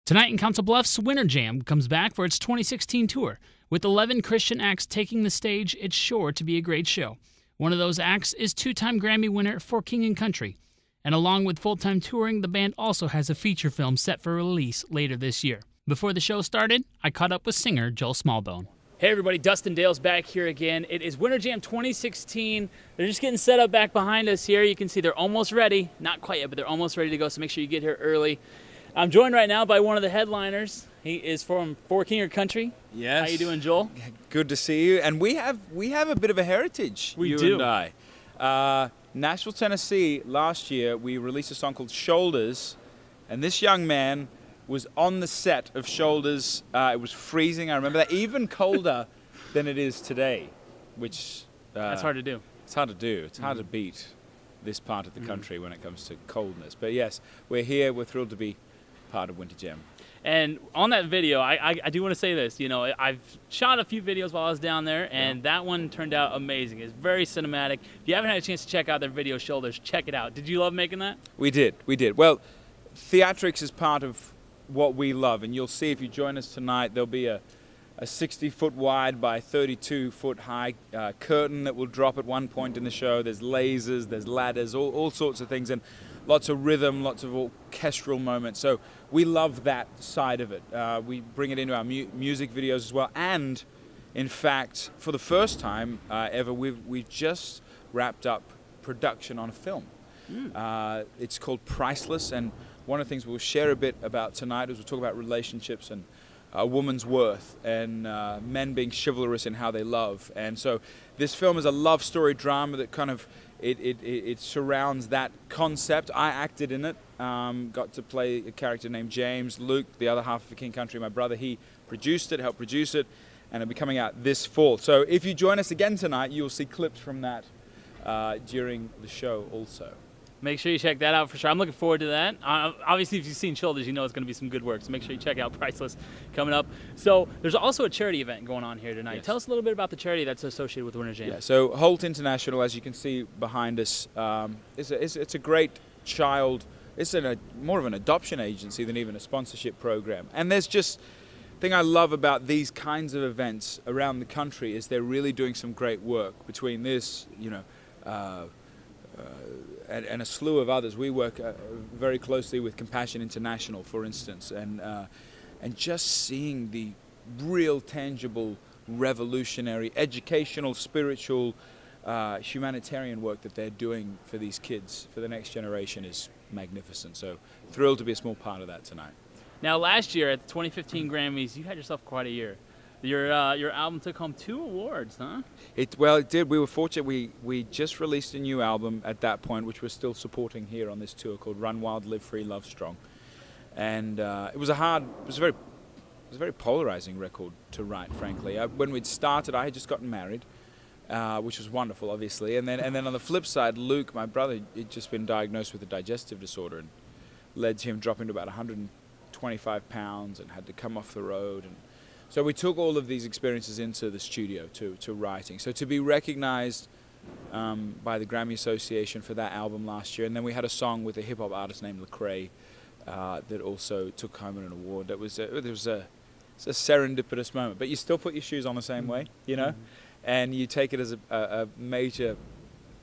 Tonight in Council Bluffs, Winter Jam comes back for its 2016 tour. With 11 Christian acts taking the stage, it's sure to be a great show. One of those acts is two-time Grammy winner For King and Country. And along with full-time touring, the band also has a feature film set for release later this year. Before the show started, I caught up with singer Joel Smallbone. Hey everybody, Dustin Dale's back here again. It is Winter Jam 2016. They're just getting set up back behind us here. You can see they're almost ready. Not quite yet, but they're almost ready to go, so make sure you get here early. I'm joined right now by one of the headliners. He is from For King or Country. Yes. How you doing, Joel? Good to see you. And we have a bit of a heritage. We you do. And I. Nashville, Tennessee. Last year we released a song called Shoulders, and this young man was on the set of Shoulders. It was freezing. I remember that. Even colder than it is today, which That's hard to do. It's hard to do. It's hard to beat this part of the country when it comes to coldness. But yes, we're here. We're thrilled to be part of Winter Jam. And on that video, I do want to say this. You know, I've shot a few videos while I was down there, and that one turned out amazing. It's very cinematic. If you haven't had a chance to check out their video, Shoulders, check it out. Did you love making that? We did. Well, theatrics is part of what we love, and you'll see if you join us tonight, there'll be a 60-foot wide by 32-foot high curtain that will drop at one point in the show. There's lasers, there's ladders, all sorts of things, and lots of rhythm, lots of orchestral moments. So we love that side of it. We bring it into our music videos as well. And in fact, for the first time ever, we've just wrapped up production on a film. It's called Priceless, and one of the things we'll share a bit about tonight is we'll talk about relationships and a woman's worth and men being chivalrous in how they love. And so this film is a love story drama that kind of it surrounds that concept. I acted in it, got to play a character named James. Luke, the other half of King Country, my brother, he produced it, helped produce it, and it'll be coming out this fall. So if you join us again tonight, you'll see clips from that during the show also. Make sure you check that out for sure. I'm looking forward to that. Obviously, if you've seen Shoulders, you know it's going to be some good work. So make sure you check out Priceless coming up. So there's also a charity event going on here tonight. Yes. Tell us a little bit about the charity that's associated with Winter Jam. Yeah, so WOWT International, as you can see behind us, it's a great child. It's more of an adoption agency than even a sponsorship program. And there's just thing I love about these kinds of events around the country is they're really doing some great work. Between this, and a slew of others. We work very closely with Compassion International, for instance, and just seeing the real, tangible, revolutionary, educational, spiritual, humanitarian work that they're doing for these kids, for the next generation, is magnificent. So thrilled to be a small part of that tonight. Now, last year at the 2015 Grammys, you had yourself quite a year. Your album took home 2 awards, huh? It did. We were fortunate. We just released a new album at that point, which we're still supporting here on this tour, called Run Wild, Live Free, Love Strong. And it was a very polarizing record to write, frankly. When we'd started, I had just gotten married, which was wonderful, obviously. And then on the flip side, Luke, my brother, had just been diagnosed with a digestive disorder, and led to him dropping to about 125 pounds and had to come off the road. And so we took all of these experiences into the studio to writing. So to be recognized by the Grammy Association for that album last year, and then we had a song with a hip-hop artist named Lecrae that also took home an award. It was a serendipitous moment, but you still put your shoes on the same way, you know, and you take it as a major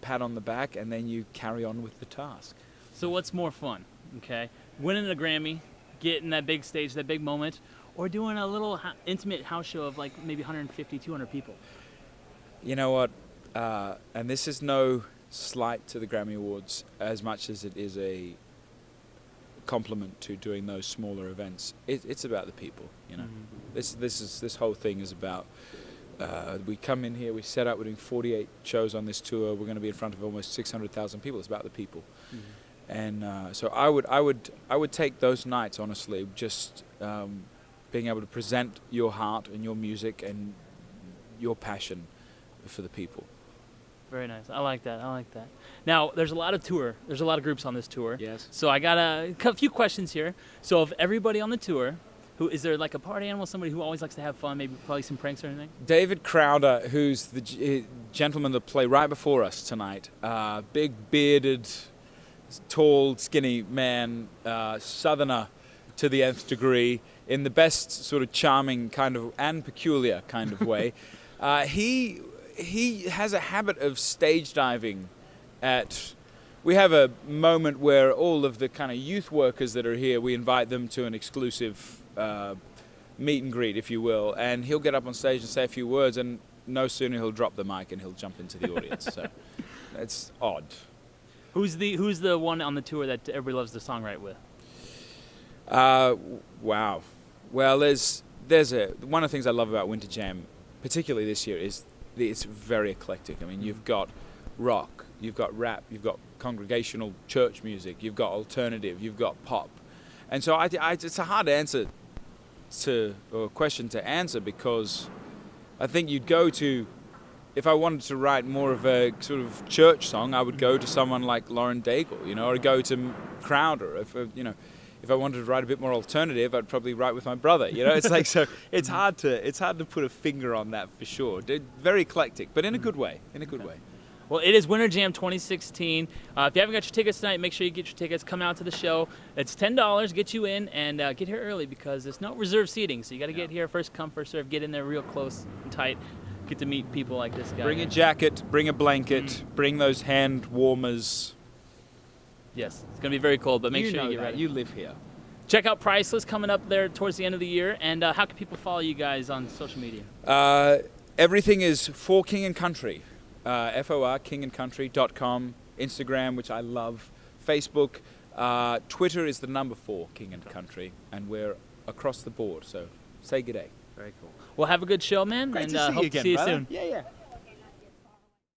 pat on the back, and then you carry on with the task. So what's more fun, okay? Winning a Grammy, getting that big stage, that big moment, or doing a little intimate house show of like maybe 150, 200 people? You know what, and this is no slight to the Grammy Awards as much as it is a compliment to doing those smaller events. It's about the people, you know. This whole thing is about, we come in here, we set up, we're doing 48 shows on this tour, we're going to be in front of almost 600,000 people. It's about the people. And so I would take those nights, honestly, just being able to present your heart and your music and your passion for the people. Very nice. I like that. Now, there's a lot of groups on this tour. Yes. So I got a few questions here. So of everybody on the tour, is there like a party animal, somebody who always likes to have fun, maybe probably some pranks or anything? David Crowder, who's the gentleman that played right before us tonight, big bearded, tall, skinny man, southerner, to the nth degree in the best sort of charming kind of and peculiar kind of way. He has a habit of stage diving at. We have a moment where all of the kind of youth workers that are here, we invite them to an exclusive meet and greet, if you will, and he'll get up on stage and say a few words, and no sooner he'll drop the mic and he'll jump into the audience. So it's odd. Who's the one on the tour that everybody loves to songwrite with? Wow. Well, there's one of the things I love about Winter Jam, particularly this year, is it's very eclectic. I mean, you've got rock, you've got rap, you've got congregational church music, you've got alternative, you've got pop, and so it's a hard question to answer, because I think you'd go to, if I wanted to write more of a sort of church song, I would go to someone like Lauren Daigle, or go to Crowder. If I wanted to write a bit more alternative, I'd probably write with my brother. It's like, so it's hard to put a finger on that for sure. They're very eclectic, but in a good way. Well, it is Winter Jam 2016. If you haven't got your tickets tonight, make sure you get your tickets. Come out to the show. It's $10, get you in, and get here early, because there's no reserved seating. So you got to get here first come, first serve. Get in there real close and tight. Get to meet people like this guy. Bring a jacket, bring a blanket, bring those hand warmers. Yes, it's going to be very cold, but make sure you get ready. You live here. Check out Priceless coming up there towards the end of the year. And how can people follow you guys on social media? Everything is For King and Country. FOR, kingandcountry.com, Instagram, which I love, Facebook, Twitter is the number 4, King and Country, and we're across the board, so say good day. Very cool. Well, have a good show, man, Great and to see you hope again, to see you brother. soon. Yeah.